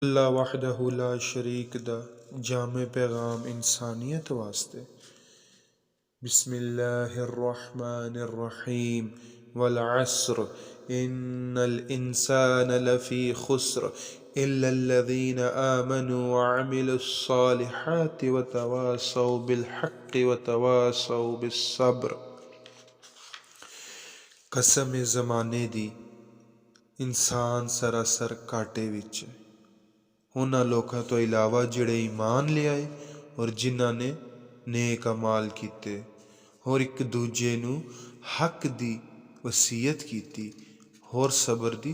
अल्लाह वहदहु ला शरीक दा जामे पैगाम इंसानियत वास्ते। बिस्मिल्लाहिर्रहमानिर्रहीम वल अस्र इन्नल इंसान लफी खुस्र इल्लल्लज़ीना आमनु व अमिलुस्सालिहाति व तवासौ बिल हक़्क़ि व तवासौ बिस्सब्र। कसम ज़माने दी इंसान सरासर घाटे विच है। उन्हां लोगों तो इलावा जिहड़े ईमान ले आए और जिन्हां ने नेक अमाल कीते और एक दूजे नूं हक दी वसीयत कीती और सबर दी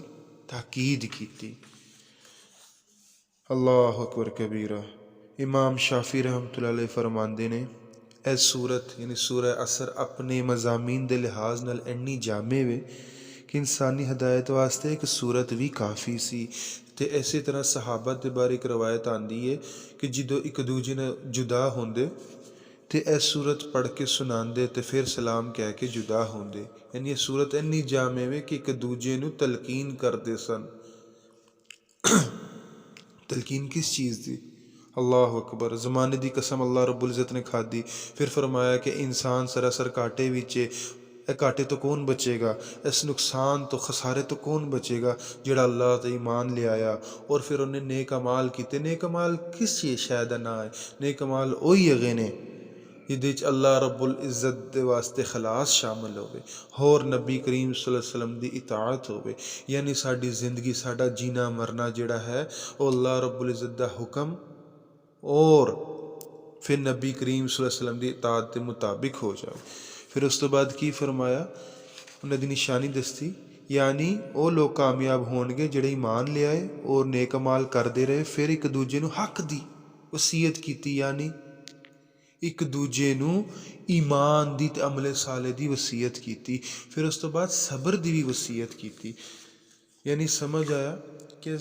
ताकीद कीती। अल्लाह अकबर कबीरा। इमाम शाफी रहमतुल्लाह अलैह फरमांदे ने ए सूरत यानी सूरह असर अपने मज़ामीन दे लिहाज नाल इन्नी जामे वे कि इंसानी हदायत वास्ते एक सूरत भी काफ़ी सी। ते इस तरह सहाबा के बारे एक रवायत आती है कि जो एक दूजे ने जुदा होंदे ते यह सूरत पढ़ के सुनाते तो फिर सलाम कह के जुदा होंदे। यानी यह सूरत इन्नी जामे वे कि एक दूजे नूं तलकीन करते सन। तलकीन किस चीज़ की? अल्लाह अकबर। ज़माने की कसम अल्लाह रब्बुल इज़्ज़त ने खादी। फिर फरमाया कि इंसान सरासर घाटे विच, घाटे तो कौन बचेगा, इस नुकसान तो खसारे तो कौन बचेगा जिहड़ा अल्लाह ते ईमान ले आया और फिर उन्हें नेक अमाल किते। नेक अमाल किस चीज़ शै दा नां है? नेक अमाल ओही हैगे ने जिहदे च अल्लाह रब्बुल इज़्ज़त दे वास्ते खलास शामिल होवे और नबी करीम सल्लल्लाहु अलैहि वसल्लम दी इताअत होवे। यानी साडी जिंदगी साडा जीना मरना जिहड़ा है वो अल्लाह रब्बुल इज़्ज़त दा हुक्म और फिर नबी करीम सल्लल्लाहु अलैहि वसल्लम दी इताअत के मुताबिक हो जाए। फिर उस तो बाद की फरमाया, उन्हें दी निशानी दस्ती यानी वो लोग कामयाब होणगे जिहड़े ईमान ले आए और नेक अमाल करते रहे। फिर एक दूजे नूं हक दी वसीयत कीती यानी एक दूजे नूं ईमान दी ते अमले साले दी वसीयत कीती। फिर उस तो बाद सबर दी भी वसीयत कीती। यानी समझ आया कि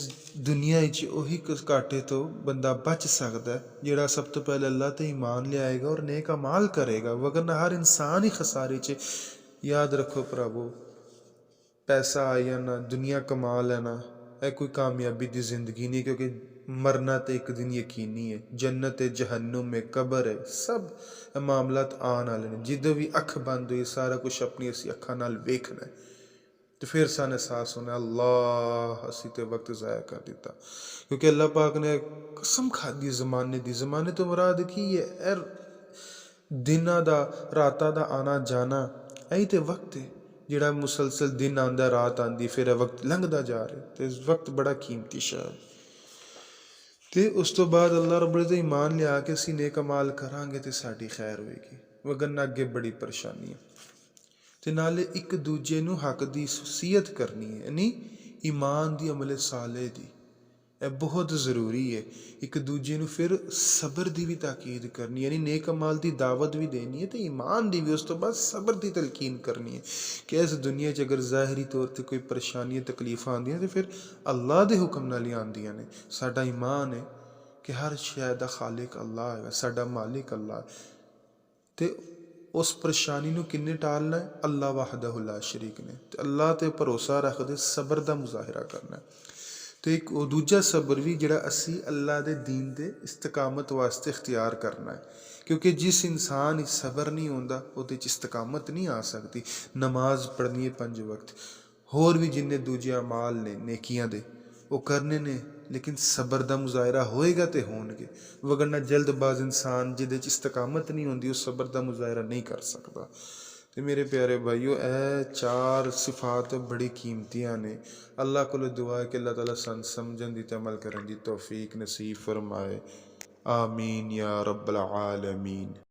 दुनिया उही घाटे तो बंदा बच सकता है जिहड़ा सब तो पहले अल्लाह ते ईमान ले आएगा और नेक अमाल करेगा, वरना हर इंसान ही खसारे च। याद रखो भरावो, पैसा आ जाना, दुनिया कमा लेना, यह कोई कामयाबी की जिंदगी नहीं, क्योंकि मरना तो एक दिन यकीनी है। जन्नत है, जहन्नुम है, कबर है, सब मामलात आने वाले ने। जिदों भी अख बंद हुई सारा कुछ अपनी असी अखा नाल वेखना है तो फिर सान एहसास होना अल्लाह असी तो वक्त ज़ाया कर दिता। क्योंकि अल्लाह पाक ने कसम खादी ज़माने की। ज़माने तो मुराद की है दिनां दा रातां दा आना जाना, यही तो वक्त है जिहड़ा मुसलसल दिन आंदा रात आंदी फिर वक्त लंघदा जा रहा। तो वक्त बड़ा कीमती शै है। तो उस तो बाद अल्लाह रब्बुल इज़्ज़त ईमान लिया के असी नेक अमाल करांगे तो साडी खैर होएगी, वरना अगे बड़ी परेशानी है। ते नाले एक दूजे नूं हक दी वसीयत करनी है यानी ईमान दी अमले साले दी, यह बहुत ज़रूरी है। एक दूजे नूं फिर सबर दी भी ताकीद करनी यानी नेक अमाल दी दावत भी देनी है तो ईमान दी भी। उस तो बाद सबर दी तलकीन करनी है कि इस दुनिया च अगर ज़ाहरी तौर पर कोई परेशानियां तकलीफां आंदियां तो फिर अल्लाह दे हुक्म नाल ही आंदियां ने। साडा ईमान है कि हर शै दा खालिक अल्लाह है, साडा मालिक अल्लाह है। ते उस परेशानी नूं किन्ने टालना है? अल्लाह वहदहु ला शरीक ने। ते अल्लाह ते भरोसा रखदे सबर दा मुजाहिरा करना है। तो एक दूजा सबर भी जिहड़ा असी अल्लाह दे दीन दे इस्तकामत वास्ते इख्तियार करना है, क्योंकि जिस इंसान सबर नहीं होंदा उहदे च इस्तकामत नहीं आ सकती। नमाज पढ़नी है 5 वक्त, होर भी जिन्ने दूजे अमाल ने नेकियां दे वो करने ने, लेकिन सबर का मुजाहरा होएगा तो होणगे, वरना जल्दबाज इंसान जिहदे च इस्तकामत नहीं होंदी उस सबर का मुजाहरा नहीं कर सकता। तो मेरे प्यारे भाईओ, यह 4 सिफात बड़ी कीमतियां ने। अल्लाह को दुआ है कि अल्लाह ताला सन समझन दी ते अमल करन दी तौफीक नसीब फरमाए। आमीन या रब्बल आलमीन।